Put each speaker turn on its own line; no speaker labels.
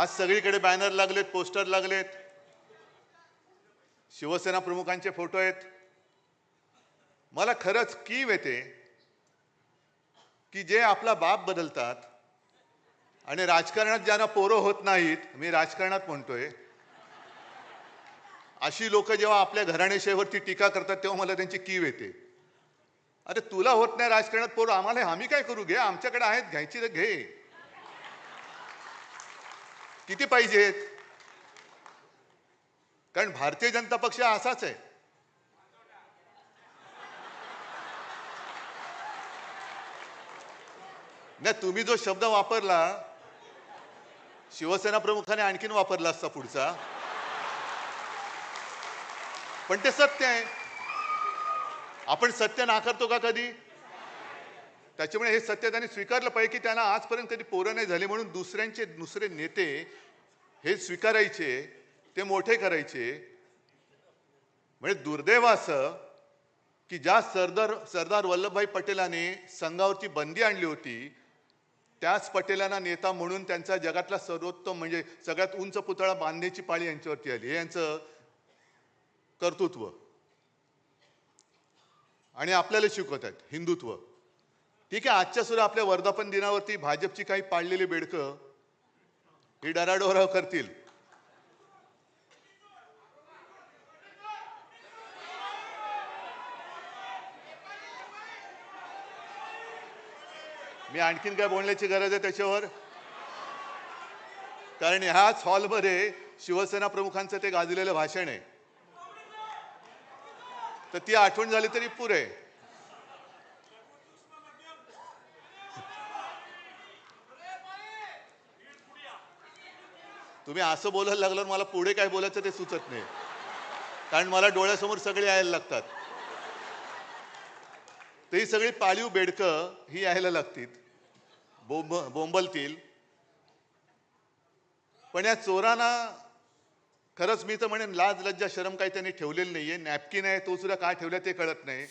आज सगळीकडे बॅनर लागलेत, पोस्टर लागलेत, शिवसेना प्रमुखांचे फोटो आहेत. मला खरंच कीव येते की जे आपला बाप बदलतात आणि राजकारणात ज्यांना पोरं होत नाहीत, मी राजकारणात म्हणतोय, अशी लोक जेव्हा आपल्या घराणेशाहीवरती टीका करतात तेव्हा मला त्यांची कीव येते. अरे तुला होत नाही राजकारणात पोरं, आम्हाला आम्ही काय करू? घे, आमच्याकडे आहेत, घ्यायची तर घे. किती पाहिजेत? कारण भारतीय जनता पक्ष असाच आहे. नाही, तुम्ही जो शब्द वापरला शिवसेना प्रमुखाने आणखीन वापरला असता पुढचा, पण ते सत्य आहे. आपण सत्य नाकारतो का कधी? त्याच्यामुळे हे सत्य त्यांनी स्वीकारलं पाहिजे की त्यांना आजपर्यंत कधी पोरं नाही झाली, म्हणून दुसरे नेते हे स्वीकारायचे, ते मोठे करायचे. म्हणजे दुर्दैव असं की ज्या सरदार वल्लभभाई पटेलांनी संघावरती बंदी आणली होती, त्याच पटेलांना नेता म्हणून त्यांचा जगातला सर्वोत्तम म्हणजे सगळ्यात उंच पुतळा बांधण्याची पाळी यांच्यावरती आली. हे यांचं कर्तृत्व. आणि आपल्याला शिकवत आहेत हिंदुत्व. ठीक आहे, आजच्या सुद्धा आपल्या वर्धापन दिनावरती भाजपची काही पाळलेली बेडकं ही डराडोराव करतील. मी आणखीन काय बोलण्याची गरज आहे त्याच्यावर? कारण ह्याच हॉलमध्ये शिवसेना प्रमुखांचं ते गाजलेलं भाषण आहे, तर ती आठवण झाली तरी पुरे. तुम्ही असं बोलायला लागल्यावर मला पुढे काय बोलायचं ते सुचत नाही, कारण मला डोळ्यासमोर सगळे यायला लागतात. तर ही सगळी पाळीव बेडकं ही यायला लागतील, बोंबलतील. पण या चोरांना खरंच मी तर म्हणेन लाज लज्जा शरम काही त्यांनी ठेवलेली नाहीये. नॅपकिन आहे तो सुद्धा काय ठेवला ते कळत नाही.